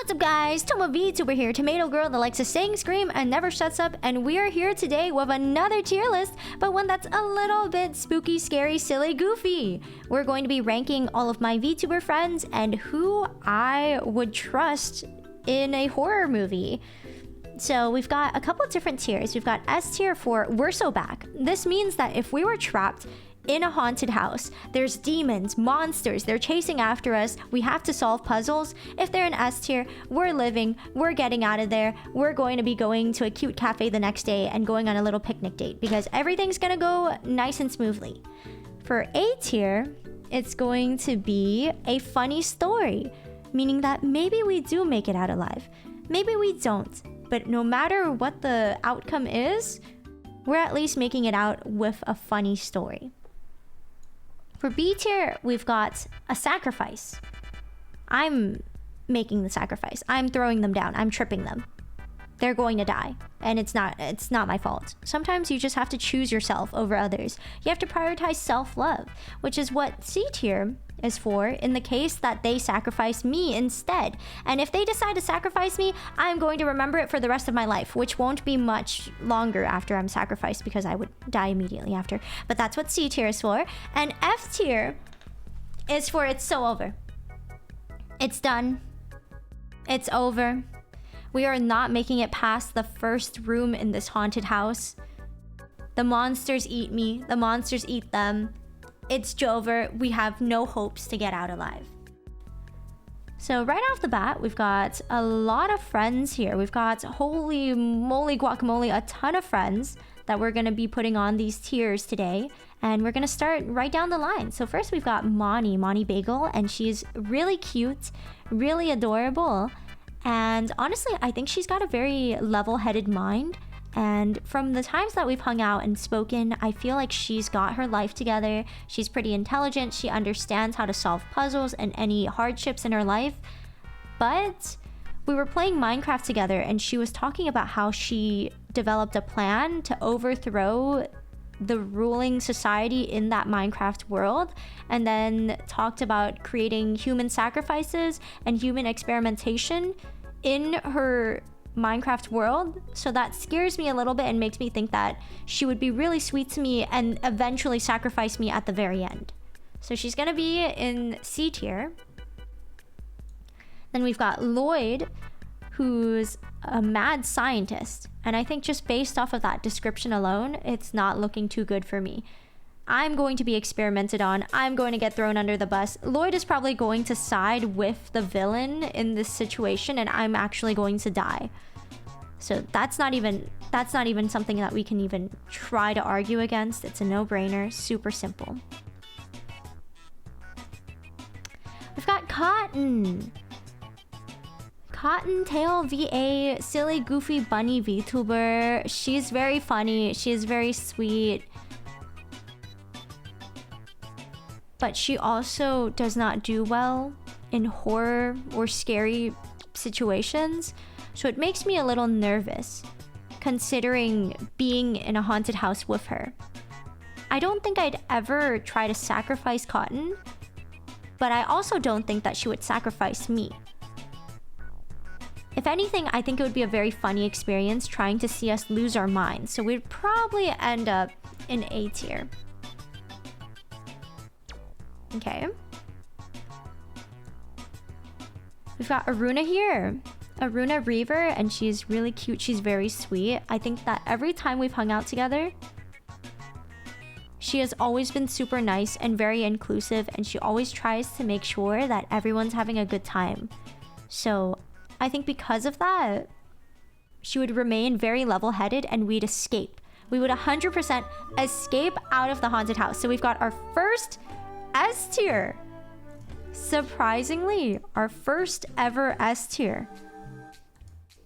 What's up guys, Toma VTuber here, tomato girl that likes to sing, scream, and never shuts up, and we are here today with another tier list, but one that's a little bit spooky, scary, silly, goofy. We're going to be ranking all of my VTuber friends and who I would trust in a horror movie. So we've got a couple of different tiers. We've got S tier for we're so back. This means that if we were trapped in a haunted house, there's demons, monsters, they're chasing after us, we have to solve puzzles. If they're in S tier, we're living, we're getting out of there, we're going to be going to a cute cafe the next day and going on a little picnic date because everything's gonna go nice and smoothly. For A tier, it's going to be a funny story, meaning that maybe we do make it out alive, maybe we don't, but no matter what the outcome is, we're at least making it out with a funny story. For B tier, we've got a sacrifice. I'm making the sacrifice. I'm throwing them down. I'm tripping them. They're going to die, and it's not my fault. Sometimes you just have to choose yourself over others. You have to prioritize self-love, which is what C tier is for in the case that they sacrifice me instead. And if they decide to sacrifice me, I'm going to remember it for the rest of my life, which won't be much longer after I'm sacrificed because I would die immediately after. But that's what C tier is for. And F tier is for it's so over. It's done. It's over. We are not making it past the first room in this haunted house. The monsters eat me. The monsters eat them. It's Jover. We have no hopes to get out alive. So right off the bat, we've got a lot of friends here. We've got, holy moly guacamole, a ton of friends that we're going to be putting on these tiers today. And we're going to start right down the line. So first we've got Moni Bagel, and she's really cute, really adorable. And honestly, I think she's got a very level-headed mind. And from the times that we've hung out and spoken, I feel like she's got her life together. She's pretty intelligent. She understands how to solve puzzles and any hardships in her life. But we were playing Minecraft together, and she was talking about how she developed a plan to overthrow the ruling society in that Minecraft world, and then talked about creating human sacrifices and human experimentation in her Minecraft world. So that scares me a little bit and makes me think that she would be really sweet to me and eventually sacrifice me at the very end. So she's gonna be in C tier. Then we've got Lloyd, who's a mad scientist, and I think just based off of that description alone, it's not looking too good for me. I'm going to be experimented on. I'm going to get thrown under the bus. Lloyd is probably going to side with the villain in this situation, and I'm actually going to die. So that's not even something that we can even try to argue against. It's a no-brainer, super simple. We've got Cottontail VA, silly goofy bunny VTuber. She's very funny, she's very sweet, but she also does not do well in horror or scary situations. So it makes me a little nervous considering being in a haunted house with her. I don't think I'd ever try to sacrifice Cotton, but I also don't think that she would sacrifice me. If anything, I think it would be a very funny experience trying to see us lose our minds. So we'd probably end up in A tier. Okay. We've got Aruna here. Aruna Reaver, and she's really cute. She's very sweet. I think that every time we've hung out together, she has always been super nice and very inclusive, and she always tries to make sure that everyone's having a good time. So I think because of that, she would remain very level-headed and we'd escape. We would 100% escape out of the haunted house. So we've got our first S tier. Surprisingly, our first ever S tier.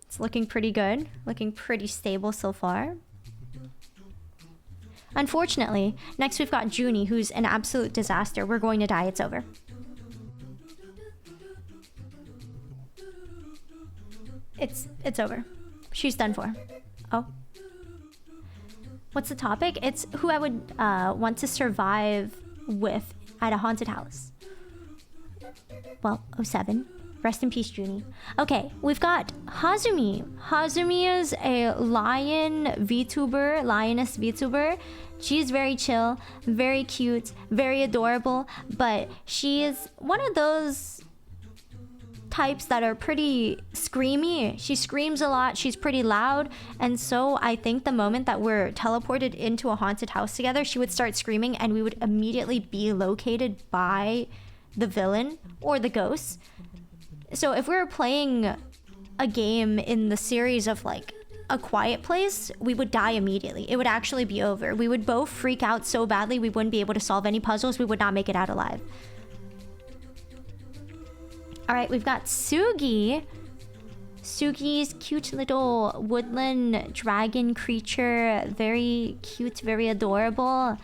It's looking pretty good, looking pretty stable so far. Unfortunately, next we've got Junie, who's an absolute disaster. We're going to die, it's over. It's over. She's done for. Oh. What's the topic? It's who I would want to survive with at a haunted house. Well, 07. Rest in peace, Junie. Okay, we've got Hazumi. Hazumi is a lioness VTuber. She's very chill, very cute, very adorable, but she is one of those types that are pretty screamy. She screams a lot, she's pretty loud, and so I think the moment that we're teleported into a haunted house together, she would start screaming and we would immediately be located by the villain or the ghost. So if we were playing a game in the series of like A Quiet Place, we would die immediately. It would actually be over. We would both freak out so badly we wouldn't be able to solve any puzzles. We would not make it out alive. All right, we've got Sugi. Sugi's cute little woodland dragon creature. Very cute, very adorable.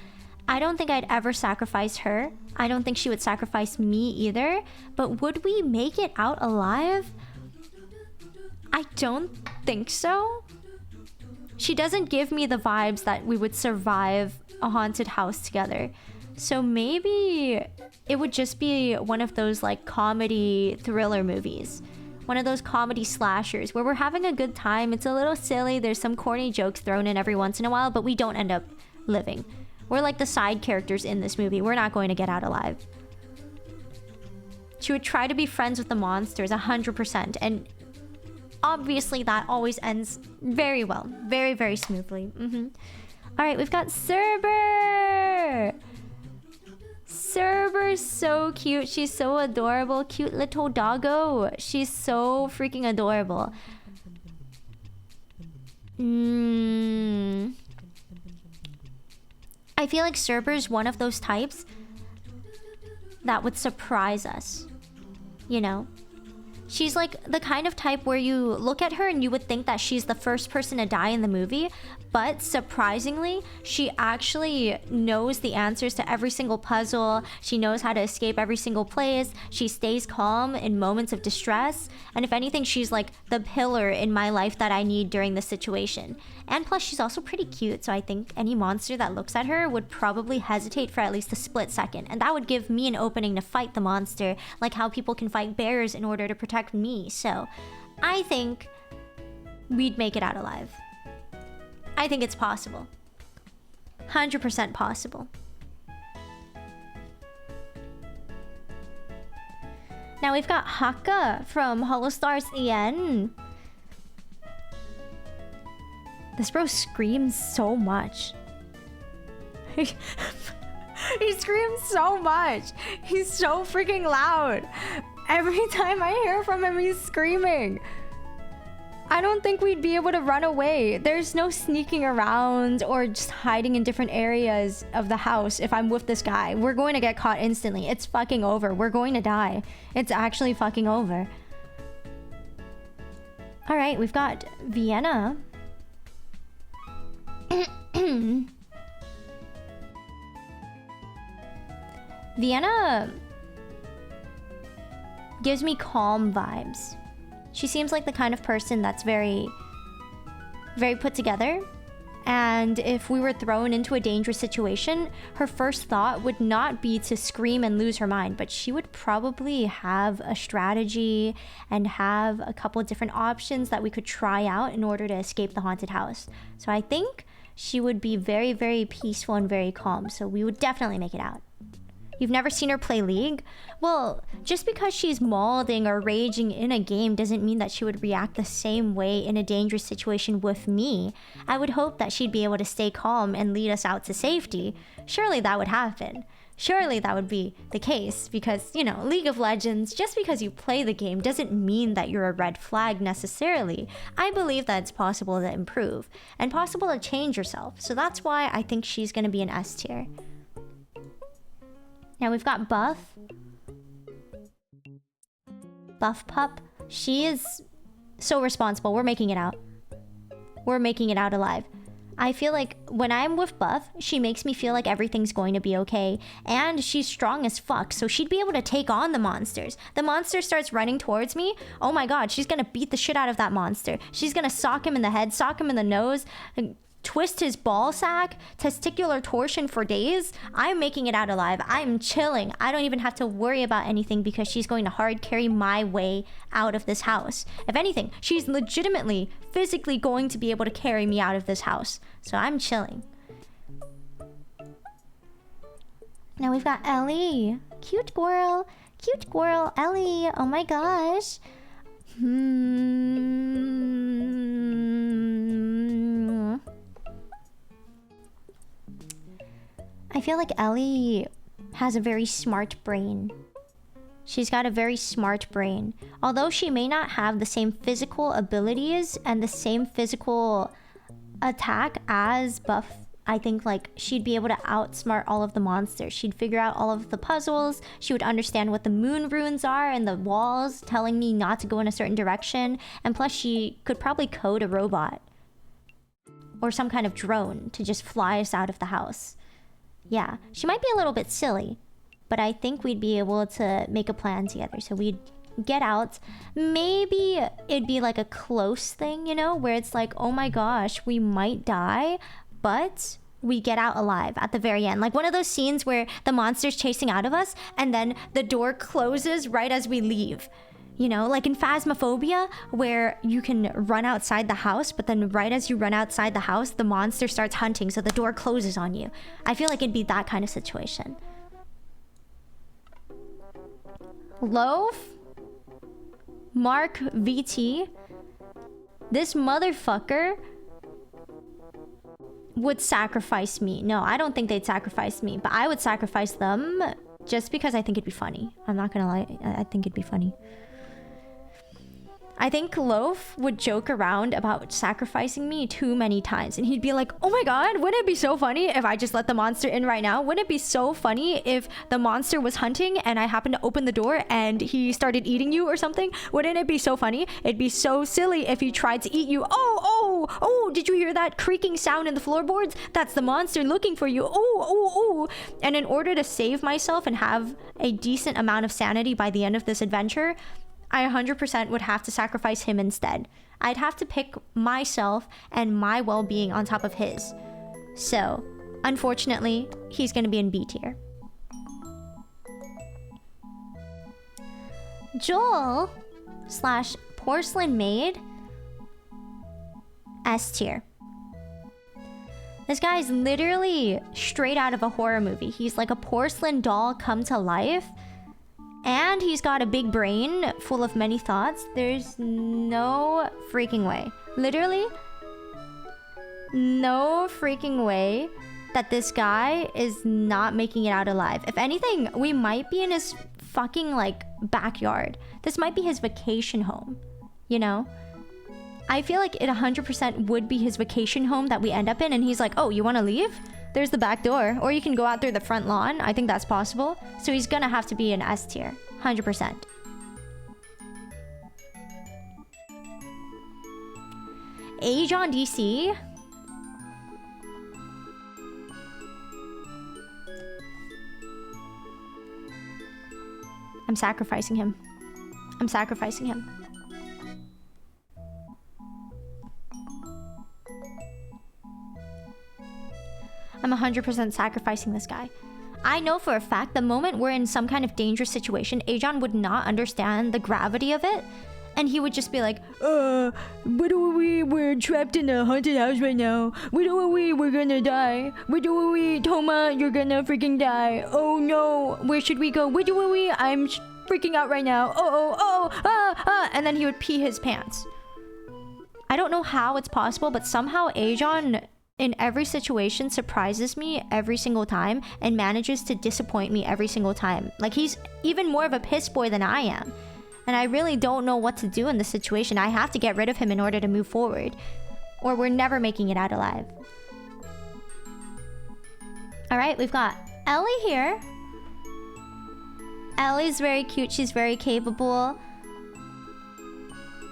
I don't think I'd ever sacrifice her. I don't think she would sacrifice me either. But would we make it out alive? I don't think so. She doesn't give me the vibes that we would survive a haunted house together. So maybe it would just be one of those like comedy thriller movies. One of those comedy slashers where we're having a good time. It's a little silly. There's some corny jokes thrown in every once in a while, but we don't end up living. We're like the side characters in this movie. We're not going to get out alive. She would try to be friends with the monsters 100%. And obviously that always ends very well. Very, very smoothly. All right, we've got Cerber. Cerber's so cute. She's so adorable. Cute little doggo. She's so freaking adorable. I feel like Cerber's one of those types that would surprise us. You know? She's like the kind of type where you look at her and you would think that she's the first person to die in the movie, but surprisingly, she actually knows the answers to every single puzzle. She knows how to escape every single place. She stays calm in moments of distress. And if anything, she's like the pillar in my life that I need during the situation. And plus, she's also pretty cute, so I think any monster that looks at her would probably hesitate for at least a split second. And that would give me an opening to fight the monster, like how people can fight bears in order to protect me. So I think we'd make it out alive. I think it's possible. 100% possible. Now we've got Haka from Holostars EN. This bro screams so much. He screams so much. He's so freaking loud. Every time I hear from him, he's screaming. I don't think we'd be able to run away. There's no sneaking around or just hiding in different areas of the house if I'm with this guy. We're going to get caught instantly. It's fucking over. We're going to die. It's actually fucking over. All right, we've got Vienna. Vienna gives me calm vibes. She seems like the kind of person that's very put together. And if we were thrown into a dangerous situation, her first thought would not be to scream and lose her mind, but she would probably have a strategy and have a couple of different options that we could try out in order to escape the haunted house. So I think she would be very, very peaceful and very calm. So we would definitely make it out. You've never seen her play League? Well, just because she's mauling or raging in a game doesn't mean that she would react the same way in a dangerous situation with me. I would hope that she'd be able to stay calm and lead us out to safety. Surely that would happen. Surely that would be the case because, you know, League of Legends, just because you play the game doesn't mean that you're a red flag necessarily. I believe that it's possible to improve and possible to change yourself. So that's why I think she's going to be an S tier. Now we've got Buff. Buff Pup. She is so responsible. We're making it out. We're making it out alive. I feel like when I'm with Buff, she makes me feel like everything's going to be okay. And she's strong as fuck, so she'd be able to take on the monsters. The monster starts running towards me. Oh my god, she's gonna beat the shit out of that monster. She's gonna sock him in the head, sock him in the nose. twist his ball sack, testicular torsion for days, I'm making it out alive. I'm chilling. I don't even have to worry about anything because she's going to hard carry my way out of this house. If anything, she's legitimately, physically going to be able to carry me out of this house. So I'm chilling. Now we've got Ellie. Cute girl. Cute girl, Ellie. Oh my gosh. I feel like Ellie has a very smart brain. She's got a very smart brain. Although she may not have the same physical abilities and the same physical attack as Buff, I think like she'd be able to outsmart all of the monsters. She'd figure out all of the puzzles. She would understand what the moon runes are and the walls telling me not to go in a certain direction. And plus she could probably code a robot or some kind of drone to just fly us out of the house. Yeah, she might be a little bit silly, but I think we'd be able to make a plan together. So we'd get out. Maybe it'd be like a close thing, you know, where it's like, oh my gosh, we might die, but we get out alive at the very end. Like one of those scenes where the monster's chasing out of us and then the door closes right as we leave. You know, like in Phasmophobia, where you can run outside the house, but then right as you run outside the house, the monster starts hunting, so the door closes on you. I feel like it'd be that kind of situation. Loaf? Mark VT? This motherfucker would sacrifice me. No, I don't think they'd sacrifice me, but I would sacrifice them just because I think it'd be funny. I'm not gonna lie, I think it'd be funny. I think Loaf would joke around about sacrificing me too many times. And he'd be like, oh my god, wouldn't it be so funny if I just let the monster in right now? Wouldn't it be so funny if the monster was hunting and I happened to open the door and he started eating you or something? Wouldn't it be so funny? It'd be so silly if he tried to eat you. Oh, did you hear that creaking sound in the floorboards? That's the monster looking for you. Oh. And in order to save myself and have a decent amount of sanity by the end of this adventure, I 100% would have to sacrifice him instead. I'd have to pick myself and my well-being on top of his. So, unfortunately, he's gonna be in B tier. Joel / porcelain maid, S tier. This guy's literally straight out of a horror movie. He's like a porcelain doll come to life. And he's got a big brain full of many thoughts. There's no freaking way. Literally, no freaking way that this guy is not making it out alive. If anything, we might be in his fucking, like, backyard. This might be his vacation home, you know? I feel like it 100% would be his vacation home that we end up in, and he's like, oh, you want to leave? There's the back door. Or you can go out through the front lawn. I think that's possible. So he's gonna have to be an S tier. 100%. Age on DC? I'm sacrificing him. I'm sacrificing him. I'm 100% sacrificing this guy. I know for a fact the moment we're in some kind of dangerous situation, Ajon would not understand the gravity of it. And he would just be like, what do we? We're trapped in a haunted house right now. What do we? We're gonna die. What do we? Toma, you're gonna freaking die. Oh no, where should we go? What do we? I'm freaking out right now. And then he would pee his pants. I don't know how it's possible, but somehow Ajon in every situation surprises me every single time and manages to disappoint me every single time. Like, he's even more of a piss boy than I am. And I really don't know what to do in this situation. I have to get rid of him in order to move forward, or we're never making it out alive. Alright, we've got Ellie here. Ellie's very cute. She's very capable.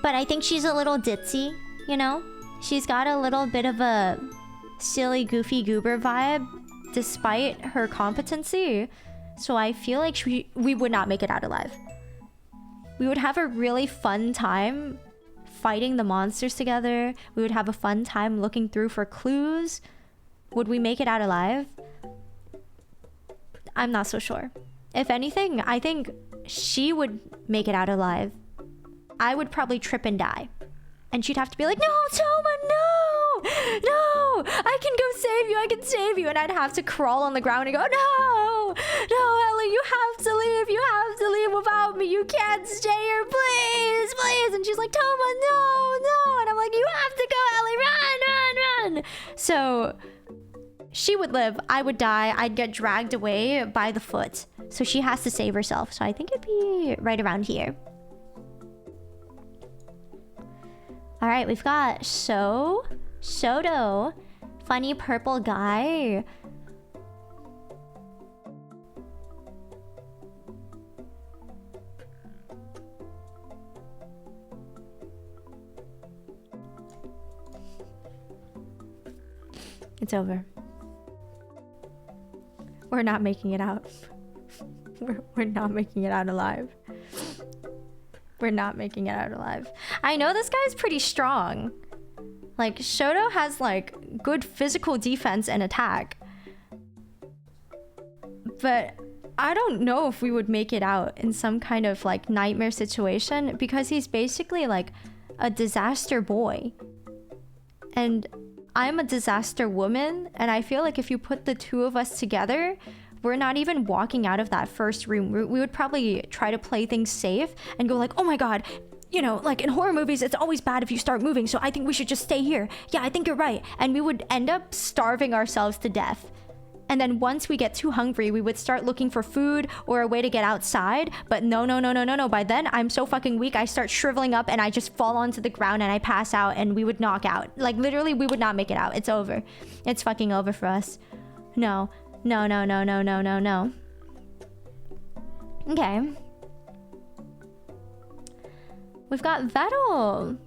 But I think she's a little ditzy, you know? She's got a little bit of a silly, goofy goober vibe, despite her competency. So I feel like we would not make it out alive. We would have a really fun time fighting the monsters together. We would have a fun time looking through for clues. Would we make it out alive? I'm not so sure. If anything, I think she would make it out alive. I would probably trip and die. And she'd have to be like, no, Toma, no! No! I can go save you, I can save you. And I'd have to crawl on the ground and go, no! No, Ellie, you have to leave. You have to leave without me. You can't stay here, please, please. And she's like, Toma, no, no. And I'm like, you have to go, Ellie, run, run, run. So she would live, I would die. I'd get dragged away by the foot. So she has to save herself. So I think it'd be right around here. All right, we've got Soto, funny purple guy. It's over. We're not making it out. We're not making it out alive. We're not making it out alive. I know this guy's pretty strong. Like, Shoto has, like, good physical defense and attack. But I don't know if we would make it out in some kind of, like, nightmare situation, because he's basically, like, a disaster boy. And I'm a disaster woman, and I feel like if you put the two of us together, we're not even walking out of that first room. We would probably try to play things safe and go like, oh my god, you know, like in horror movies, it's always bad if you start moving, so I think we should just stay here. Yeah, I think you're right. And we would end up starving ourselves to death. And then once we get too hungry, we would start looking for food or a way to get outside. But no. By then, I'm so fucking weak, I start shriveling up and I just fall onto the ground and I pass out and we would knock out. Like, literally, we would not make it out. It's over. It's fucking over for us. No. Okay. We've got Vettle.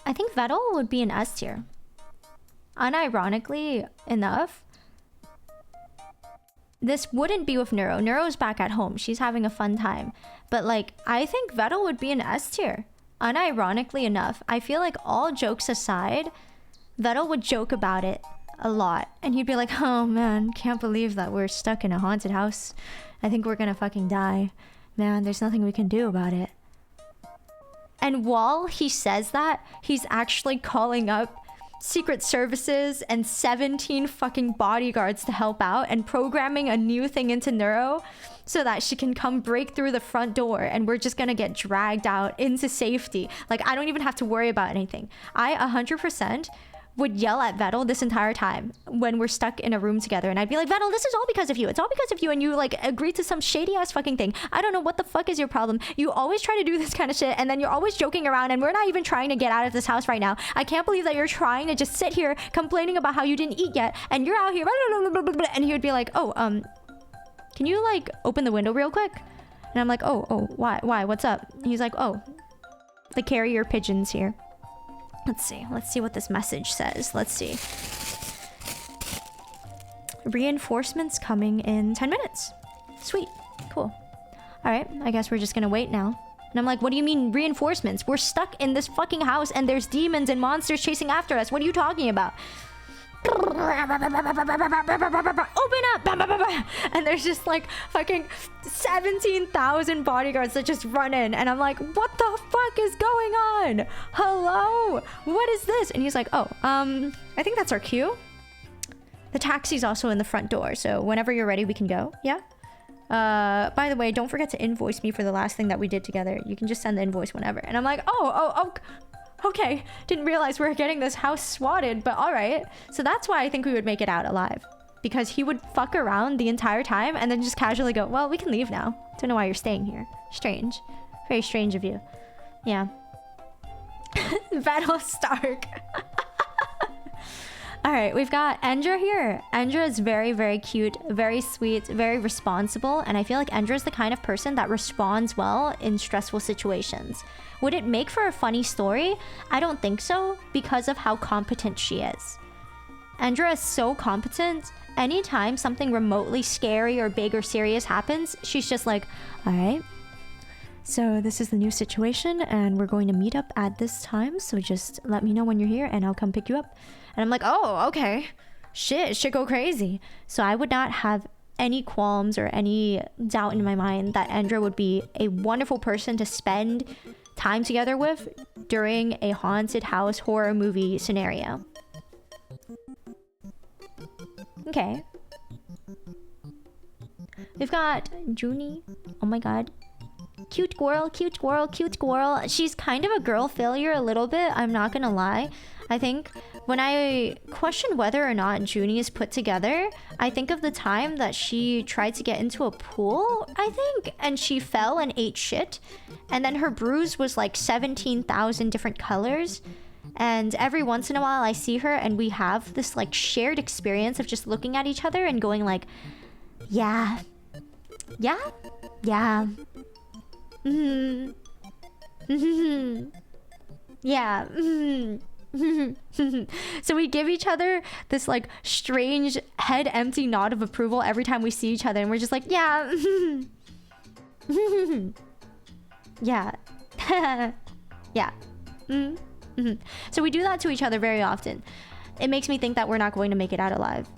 I think Vettle would be an S tier. Unironically enough, this wouldn't be with Neuro. Neuro's back at home. She's having a fun time. But, like, I think Vettle would be an S tier. Unironically enough. I feel like, all jokes aside, Vettle would joke about it a lot. And he'd be like, oh man, can't believe that we're stuck in a haunted house. I think we're gonna fucking die. Man, there's nothing we can do about it. And while he says that, he's actually calling up Secret Services and 17 fucking bodyguards to help out and programming a new thing into Neuro so that she can come break through the front door and we're just gonna get dragged out into safety. Like, I don't even have to worry about anything. I 100% would yell at Vettle this entire time when we're stuck in a room together, and I'd be like, Vettle, this is all because of you. It's all because of you, and you, like, agreed to some shady ass fucking thing. I don't know what the fuck is your problem. You always try to do this kind of shit, and then you're always joking around, and we're not even trying to get out of this house right now. I can't believe that you're trying to just sit here complaining about how you didn't eat yet, and you're out here, and he would be like, oh, can you, like, open the window real quick? And I'm like, oh, why, what's up? And he's like, oh, the carrier pigeon's here. Let's see what this message says. Let's see. Reinforcements coming in 10 minutes. Sweet. Cool. All right. I guess we're just gonna wait now. And I'm like, what do you mean reinforcements? We're stuck in this fucking house and there's demons and monsters chasing after us. What are you talking about? Open up! And there's just like fucking 17,000 bodyguards that just run in, and I'm like, what the fuck is going on? Hello? What is this? And he's like, oh, I think that's our cue. The taxi's also in the front door, so whenever you're ready, we can go. Yeah? By the way, don't forget to invoice me for the last thing that we did together. You can just send the invoice whenever. And I'm like, oh, okay, didn't realize we were getting this house swatted, but all right. So that's why I think we would make it out alive, because he would fuck around the entire time and then just casually go, well, we can leave now. Don't know why you're staying here. Strange. Very strange of you. Yeah. Vettle Stark. All right, we've got Endra here. Endra is very, very cute, very sweet, very responsible. And I feel like Endra is the kind of person that responds well in stressful situations. Would it make for a funny story? I don't think so, because of how competent she is. Endra is so competent. Anytime something remotely scary or big or serious happens, she's just like, all right, so this is the new situation and we're going to meet up at this time. So just let me know when you're here and I'll come pick you up. And I'm like, oh, okay. Shit go crazy. So I would not have any qualms or any doubt in my mind that Endra would be a wonderful person to spend time together with during a haunted house horror movie scenario. Okay. We've got Junie. Oh my god. Cute squirrel, cute squirrel, cute squirrel. She's kind of a girl failure a little bit, I'm not gonna lie. I think when I question whether or not Junie is put together, I think of the time that she tried to get into a pool, I think, and she fell and ate shit. And then her bruise was like 17,000 different colors. And every once in a while I see her and we have this like shared experience of just looking at each other and going like, yeah, yeah, yeah. Mm-hmm. Mm-hmm. Yeah. Mm-hmm. So we give each other this like strange head empty nod of approval every time we see each other and we're just like, yeah. Yeah. Yeah. Mm-hmm. So we do that to each other very often. It makes me think that we're not going to make it out alive.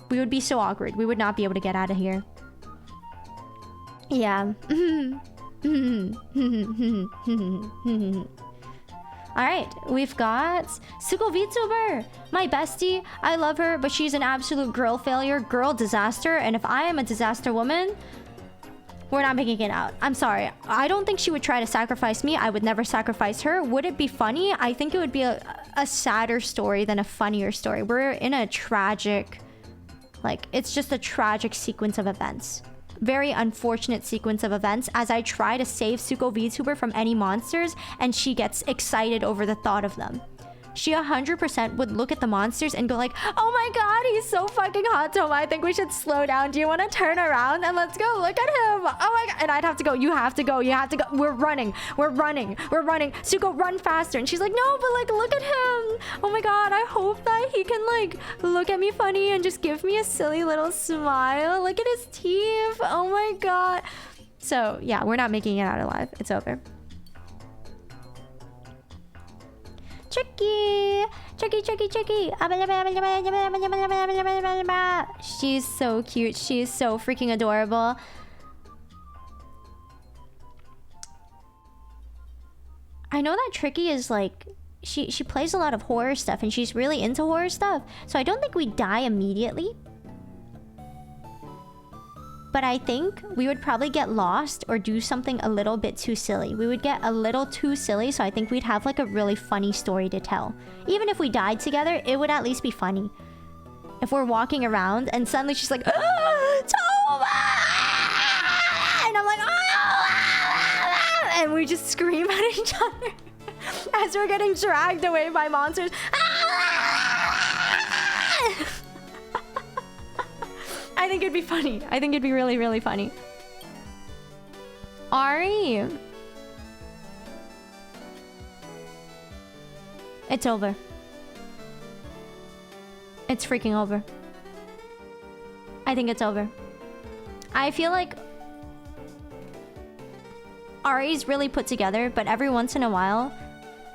We would be so awkward. We would not be able to get out of here. Yeah. Alright, we've got Suko VTuber, my bestie. I love her, but she's an absolute girl failure, girl disaster. And if I am a disaster woman, we're not making it out. I'm sorry. I don't think she would try to sacrifice me. I would never sacrifice her. Would it be funny? I think it would be a sadder story than a funnier story. We're in a tragic, like, it's just a tragic sequence of events. Very unfortunate sequence of events as I try to save Suko VTuber from any monsters and she gets excited over the thought of them. She 100% would look at the monsters and go like, oh my god, he's so fucking hot, Toma. I think we should slow down. Do you want to turn around and let's go look at him? Oh my god. And I'd have to go. You have to go. You have to go. We're running. We're running. We're running. Suko, run faster. And she's like, no, but like, look at him. Oh my god. I hope that he can like look at me funny and just give me a silly little smile. Look at his teeth. Oh my god. So yeah, we're not making it out alive. It's over. Tricky! Tricky, tricky, tricky! She's so cute. She's so freaking adorable. I know that Tricky is like... She plays a lot of horror stuff and she's really into horror stuff. So I don't think we die immediately. But I think we would probably get lost or do something a little bit too silly. We would get a little too silly, so I think we'd have like a really funny story to tell. Even if we died together, it would at least be funny. If we're walking around and suddenly she's like, ah, Toma! And I'm like, ah! And we just scream at each other as we're getting dragged away by monsters. I think it'd be funny. I think it'd be really, really funny. Ari. It's over. It's freaking over. I think it's over. I feel like Ari's really put together, but every once in a while,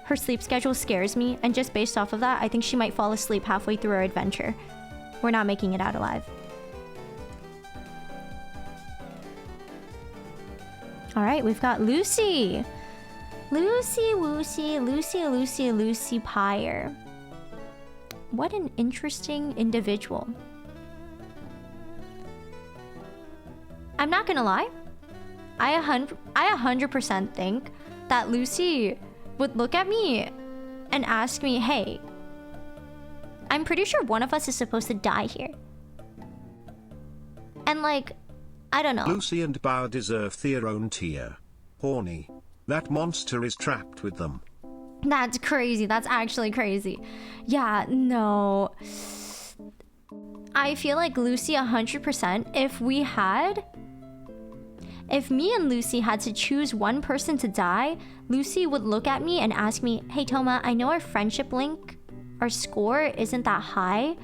her sleep schedule scares me. And just based off of that, I think she might fall asleep halfway through our adventure. We're not making it out alive. All right, we've got Lucy. Lucy Pyre. What an interesting individual. I'm not gonna lie. I 100% think that Lucy would look at me and ask me, hey, I'm pretty sure one of us is supposed to die here. And like, I don't know. Lucy and Bao deserve their own tier. Horny. That monster is trapped with them. That's crazy. That's actually crazy. Yeah, no. I feel like Lucy 100%. If me and Lucy had to choose one person to die, Lucy would look at me and ask me, hey Toma, I know our friendship link, our score isn't that high.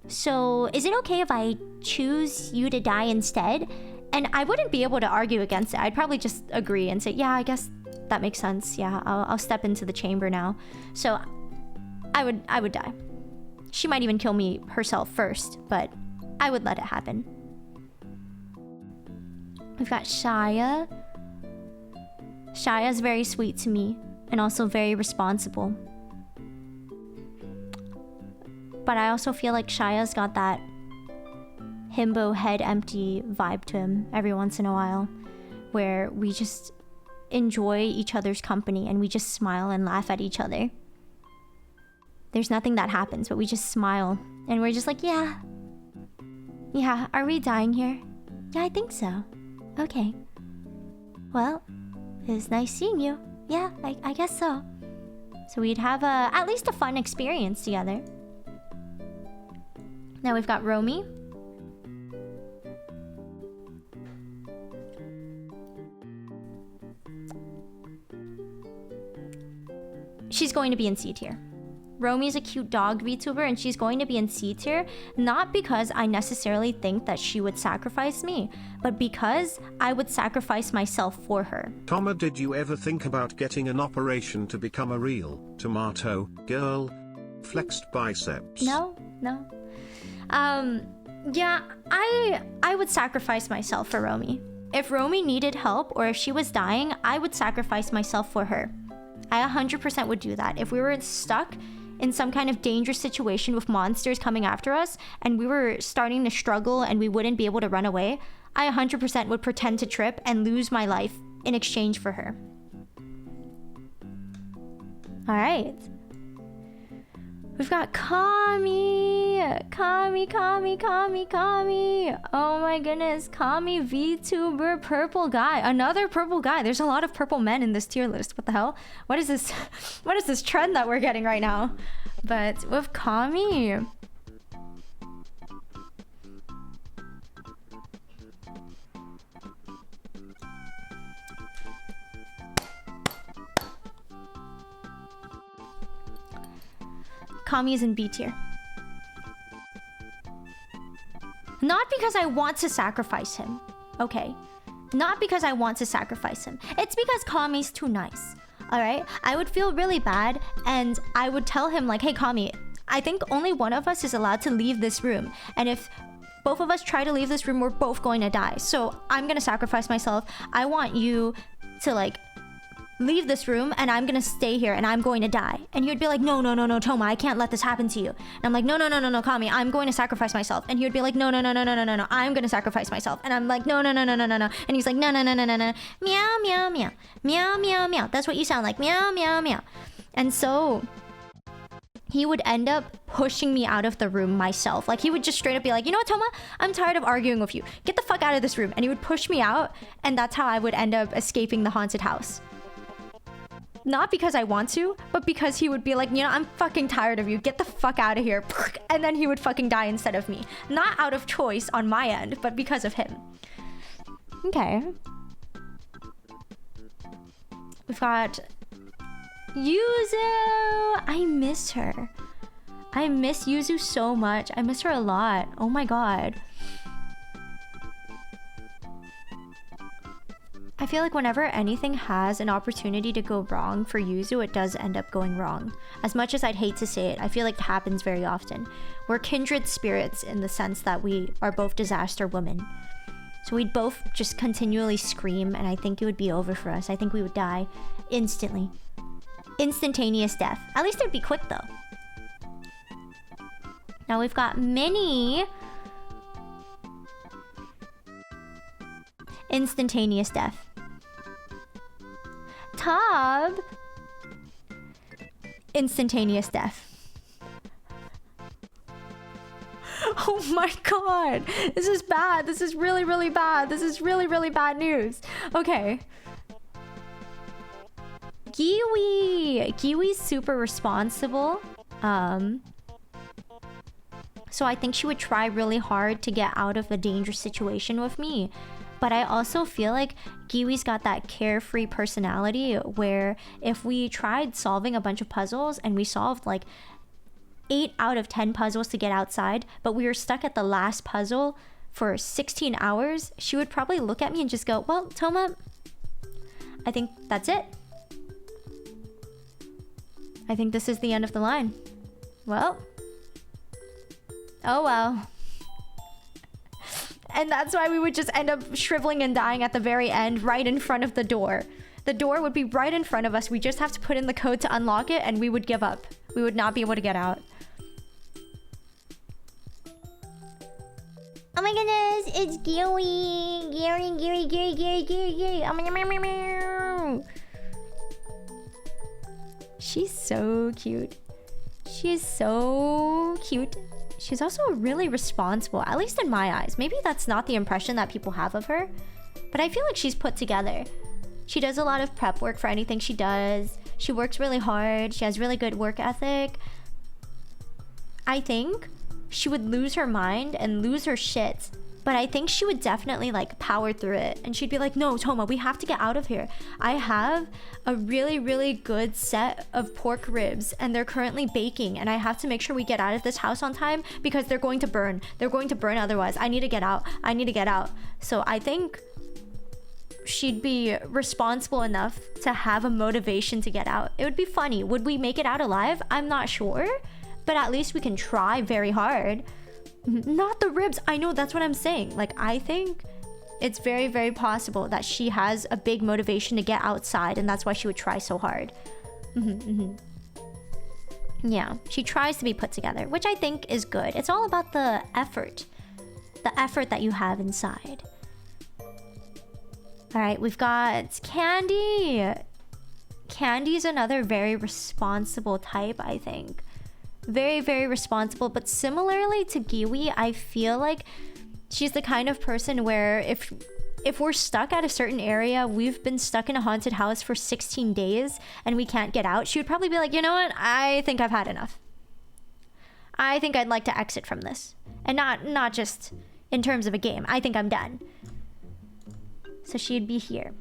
So is it okay if I choose you to die instead? And I wouldn't be able to argue against it. I'd probably just agree and say, yeah, I guess that makes sense. Yeah, I'll step into the chamber now. So I would die. She might even kill me herself first, but I would let it happen. We've got Shaya. Shaya's very sweet to me and also very responsible. But I also feel like Shaya's got that himbo head empty vibe to him every once in a while, where we just enjoy each other's company and we just smile and laugh at each other. There's nothing that happens, but we just smile and we're just like, yeah, are we dying here? Yeah, I think so. Okay. Well, it was nice seeing you. Yeah, I guess so. So we'd have at least a fun experience together. Now we've got Romy. She's going to be in C tier. Romy's a cute dog VTuber and she's going to be in C tier, not because I necessarily think that she would sacrifice me, but because I would sacrifice myself for her. Toma, did you ever think about getting an operation to become a real tomato girl? Flexed biceps. No. Yeah, I would sacrifice myself for Romy. If Romy needed help or if she was dying, I would sacrifice myself for her. I 100% would do that. If we were stuck in some kind of dangerous situation with monsters coming after us and we were starting to struggle and we wouldn't be able to run away, I 100% would pretend to trip and lose my life in exchange for her. All right. We've got Kami. Oh my goodness. Kami VTuber purple guy. Another purple guy. There's a lot of purple men in this tier list. What the hell? What is this? What is this trend that we're getting right now? But with Kami, Kami is in B tier. Not because I want to sacrifice him, okay? Not because I want to sacrifice him. It's because Kami's too nice, all right? I would feel really bad and I would tell him like, hey Kami, I think only one of us is allowed to leave this room. And if both of us try to leave this room, we're both going to die. So I'm gonna sacrifice myself. I want you to like leave this room and I'm gonna stay here and I'm going to die. And he would be like, no, Toma, I can't let this happen to you. And I'm like, no, Kami, I'm going to sacrifice myself. And he would be like, no, I'm gonna sacrifice myself. And I'm like, no. And he's like, no. Meow. That's what you sound like, meow. And so he would end up pushing me out of the room myself. Like he would just straight up be like, you know what, Toma? I'm tired of arguing with you. Get the fuck out of this room. And he would push me out and that's how I would end up escaping the haunted house. Not because I want to, but because he would be like, you know, I'm fucking tired of you. Get the fuck out of here. And then he would fucking die instead of me. Not out of choice on my end, but because of him. Okay. We've got Yuzu. I miss her. I miss Yuzu so much. I miss her a lot. Oh my god. I feel like whenever anything has an opportunity to go wrong for Yuzu, it does end up going wrong. As much as I'd hate to say it, I feel like it happens very often. We're kindred spirits in the sense that we are both disaster women. So we'd both just continually scream and I think it would be over for us. I think we would die instantly. Instantaneous death. At least it'd be quick though. Now we've got Minnie. Instantaneous death. Tob. Instantaneous death. Oh my god. This is bad. This is really, really bad. This is really, really bad news. Okay. Kiwi! Kiwi's super responsible. So I think she would try really hard to get out of a dangerous situation with me. But I also feel like Kiwi's got that carefree personality where if we tried solving a bunch of puzzles and we solved like 8 out of 10 puzzles to get outside, but we were stuck at the last puzzle for 16 hours, she would probably look at me and just go, well, Toma, I think that's it. I think this is the end of the line. Well. Oh well. And that's why we would just end up shriveling and dying at the very end, right in front of the door. The door would be right in front of us. We just have to put in the code to unlock it, and we would give up. We would not be able to get out. Oh my goodness, it's Gary. Gary. Oh, she's so cute. She's so cute. She's also really responsible, at least in my eyes. Maybe that's not the impression that people have of her, but I feel like she's put together. She does a lot of prep work for anything she does. She works really hard. She has really good work ethic. I think she would lose her mind and lose her shit, but I think she would definitely like power through it, and she'd be like, no, Toma, we have to get out of here. I have a really, really good set of pork ribs and they're currently baking, and I have to make sure we get out of this house on time because they're going to burn. They're going to burn otherwise. I need to get out. I need to get out. So I think she'd be responsible enough to have a motivation to get out. It would be funny. Would we make it out alive? I'm not sure, but at least we can try very hard. Not the ribs. I know, that's what I'm saying. Like, I think it's very, very possible that she has a big motivation to get outside, and that's why she would try so hard. Yeah, she tries to be put together, which I think is good. It's all about the effort that you have inside. All right, we've got Candy. Candy's another very responsible type, I think. Very, very responsible, but similarly to Giwi, I feel like she's the kind of person where if we're stuck at a certain area, we've been stuck in a haunted house for 16 days and we can't get out, she would probably be like, you know what? I think I've had enough. I think I'd like to exit from this. And not just in terms of a game. I think I'm done. So she'd be here.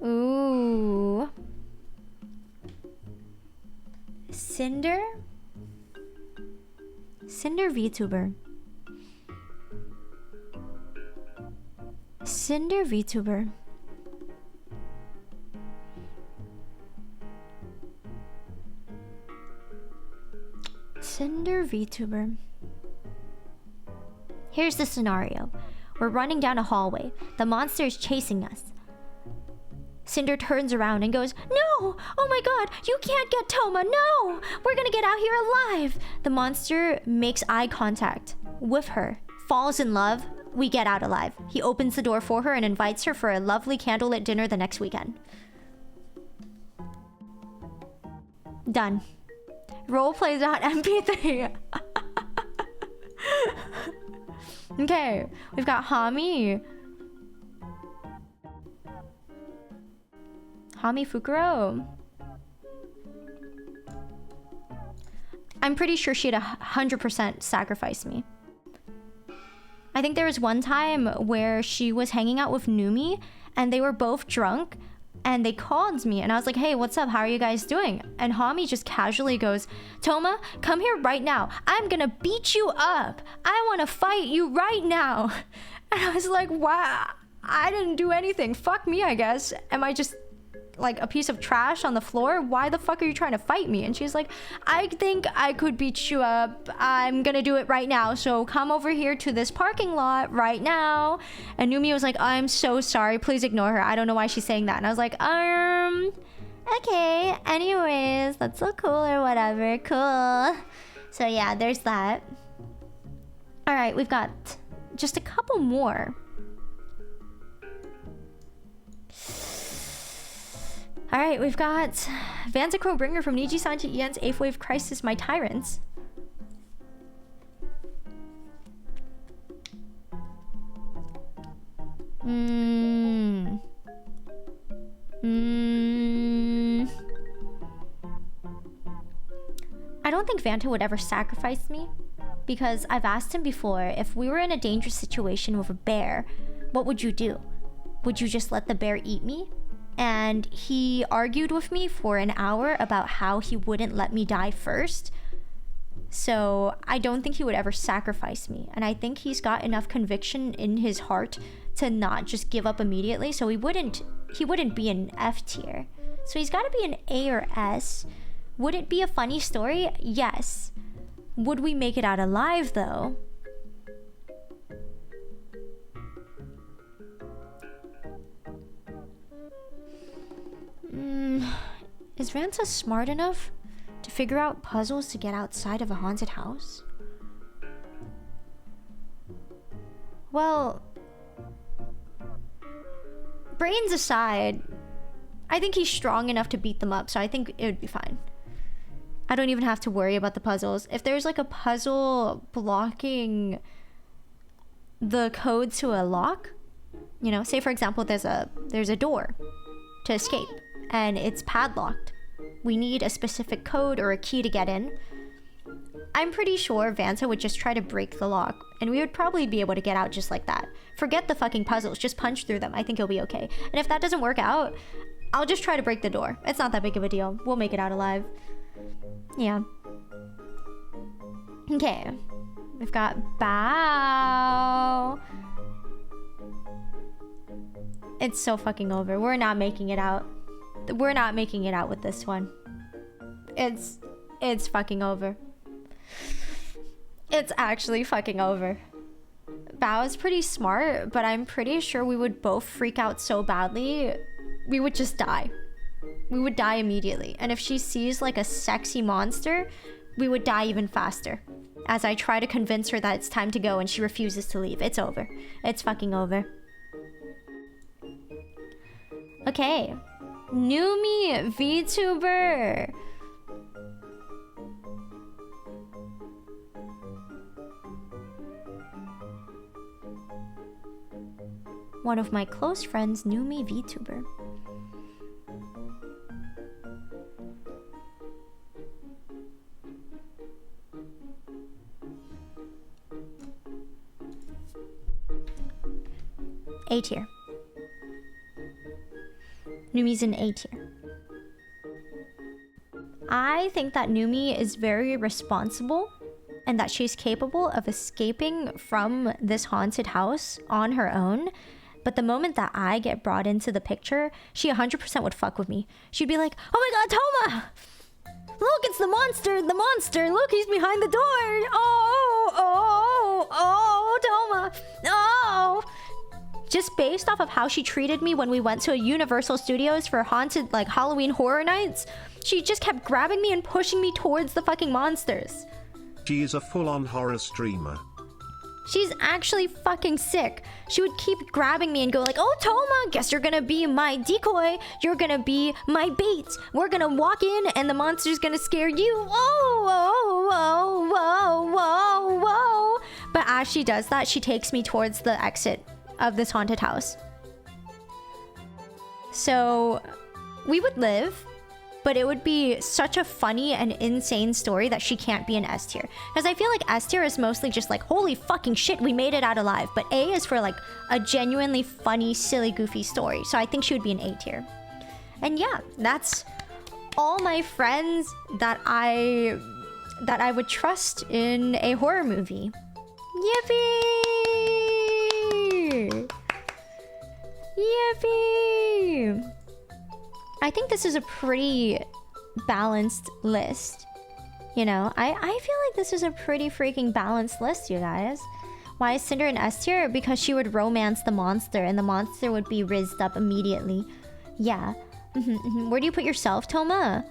Ooh. Cinder? Cinder VTuber. Cinder VTuber. Cinder VTuber. Here's the scenario. We're running down a hallway. The monster is chasing us. Cinder turns around and goes, no! Oh my god! You can't get Toma! No! We're gonna get out here alive! The monster makes eye contact with her, falls in love. We get out alive. He opens the door for her and invites her for a lovely candlelit dinner the next weekend. Done. Roleplay.mp3. Okay, we've got Hami. Hami Fukuro. I'm pretty sure she'd 100% sacrifice me. I think there was one time where she was hanging out with Numi and they were both drunk and they called me and I was like, hey, what's up? How are you guys doing? And Hami just casually goes, Toma, come here right now. I'm gonna beat you up. I wanna fight you right now. And I was like, wow, I didn't do anything. Fuck me, I guess. Am I just like a piece of trash on the floor? Why the fuck are you trying to fight me? And she's like, I think I could beat you up. I'm gonna do it right now. So come over here to this parking lot right now. And Numi was like, I'm so sorry. Please ignore her. I don't know why she's saying that. And I was like, okay. Anyways, that's so cool or whatever. Cool. So yeah, there's that. All right, we've got just a couple more. Alright, we've got Vanzicro Bringer from Niji-san to Ian's 8th Wave Crisis, My Tyrants. I don't think Vanta would ever sacrifice me, because I've asked him before, if we were in a dangerous situation with a bear, what would you do? Would you just let the bear eat me? And he argued with me for an hour about how he wouldn't let me die first. So I don't think he would ever sacrifice me. And I think he's got enough conviction in his heart to not just give up immediately. So he wouldn't be an F tier. So he's got to be an A or S. Would it be a funny story? Yes. Would we make it out alive though? Is Vanta smart enough to figure out puzzles to get outside of a haunted house? Well, brains aside, I think he's strong enough to beat them up, so I think it would be fine. I don't even have to worry about the puzzles. If there's like a puzzle blocking the code to a lock, you know, say for example there's a door to escape and it's padlocked. We need a specific code or a key to get in. I'm pretty sure Vanta would just try to break the lock and we would probably be able to get out just like that. Forget the fucking puzzles, just punch through them. I think it'll be okay. And if that doesn't work out, I'll just try to break the door. It's not that big of a deal. We'll make it out alive. Yeah. Okay. We've got Bow. It's so fucking over. We're not making it out. We're not making it out with this one. It's fucking over. It's actually fucking over. Bao is pretty smart, but I'm pretty sure we would both freak out so badly, we would just die. We would die immediately. And if she sees like a sexy monster, we would die even faster. As I try to convince her that it's time to go and she refuses to leave. It's over. It's fucking over. Okay. Numi VTuber. One of my close friends, Numi VTuber. A tier. Numi's an A tier. I think that Numi is very responsible and that she's capable of escaping from this haunted house on her own. But the moment that I get brought into the picture, she 100% would fuck with me. She'd be like, oh my god, Toma! Look, it's the monster! The monster! Look, he's behind the door! Oh, Toma! Oh! Just based off of how she treated me when we went to a Universal Studios for haunted, like, Halloween horror nights, she just kept grabbing me and pushing me towards the fucking monsters. She is a full-on horror streamer. She's actually fucking sick. She would keep grabbing me and go like, oh, Toma, guess you're gonna be my decoy. You're gonna be my bait. We're gonna walk in and the monster's gonna scare you. Whoa. But as she does that, she takes me towards the exit of this haunted house. So we would live, but it would be such a funny and insane story that she can't be an S tier. Because I feel like S tier is mostly just like, holy fucking shit, we made it out alive. But A is for like a genuinely funny, silly, goofy story. So I think she would be an A tier. And yeah, that's all my friends that I would trust in a horror movie. Yippee! Yippee! I think this is a pretty balanced list. You know, I feel like this is a pretty freaking balanced list, you guys. Why is Cinder an S tier? Because she would romance the monster and the monster would be rizzed up immediately. Yeah. Where do you put yourself, Toma?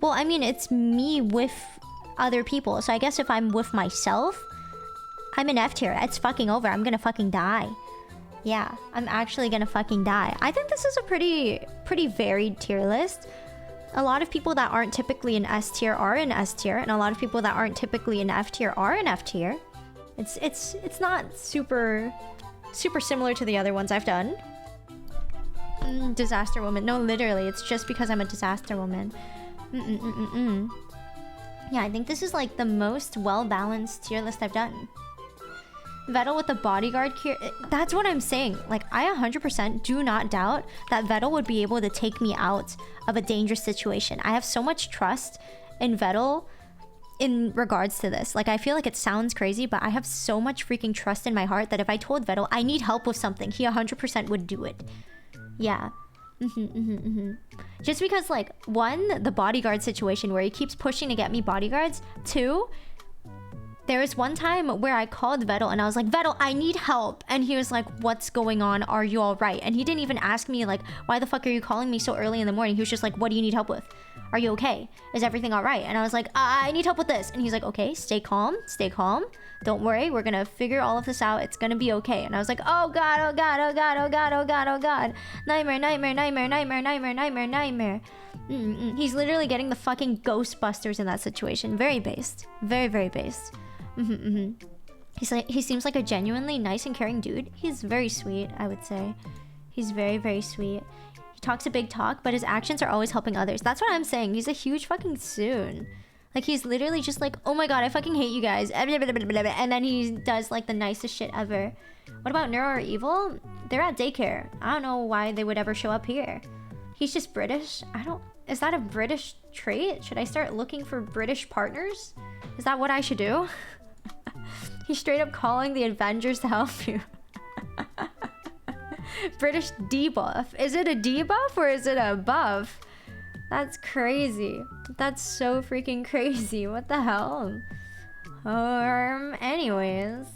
Well, I mean, it's me with other people. So I guess if I'm with myself, I'm an F tier. It's fucking over. I'm gonna fucking die. Yeah, I'm actually gonna fucking die. I think this is a pretty varied tier list. A lot of people that aren't typically an S tier are an S tier, and a lot of people that aren't typically an F tier are an F tier. It's not super Super similar to the other ones I've done. Disaster woman. No, literally, it's just because I'm a disaster woman. Yeah, I think this is like the most well-balanced tier list I've done. Vettle with the bodyguard here. That's what I'm saying. Like, I 100% do not doubt that Vettle would be able to take me out of a dangerous situation. I have so much trust in Vettle in regards to this. Like, I feel like it sounds crazy, but I have so much freaking trust in my heart that if I told Vettle I need help with something, he 100% would do it. Yeah. Just because, like, one, the bodyguard situation where he keeps pushing to get me bodyguards. Two, there was one time where I called Vettle and I was like, Vettle, I need help. And he was like, what's going on? Are you all right? And he didn't even ask me, like, why the fuck are you calling me so early in the morning? He was just like, what do you need help with? Are you okay? Is everything all right? And I was like, I need help with this. And he's like, okay, stay calm, stay calm. Don't worry, we're gonna figure all of this out. It's gonna be okay. And I was like, oh God, oh God, oh God, oh God, oh God, oh God. Nightmare, nightmare, nightmare, nightmare, nightmare, nightmare, nightmare. He's literally getting the fucking Ghostbusters in that situation. Very based. Very, very based. He seems like a genuinely nice and caring dude. He's very sweet, I would say. He's very, very sweet. He talks a big talk, but his actions are always helping others. That's what I'm saying. He's a huge fucking soon. Like, he's literally just like, oh my God, I fucking hate you guys. And then he does like the nicest shit ever. What about Neuro or Evil? They're at daycare. I don't know why they would ever show up here. He's just British. Is that a British trait? Should I start looking for British partners? Is that what I should do? He's straight up calling the Avengers to help you. British debuff. Is it a debuff or is it a buff? That's crazy. That's so freaking crazy. What the hell? Anyways.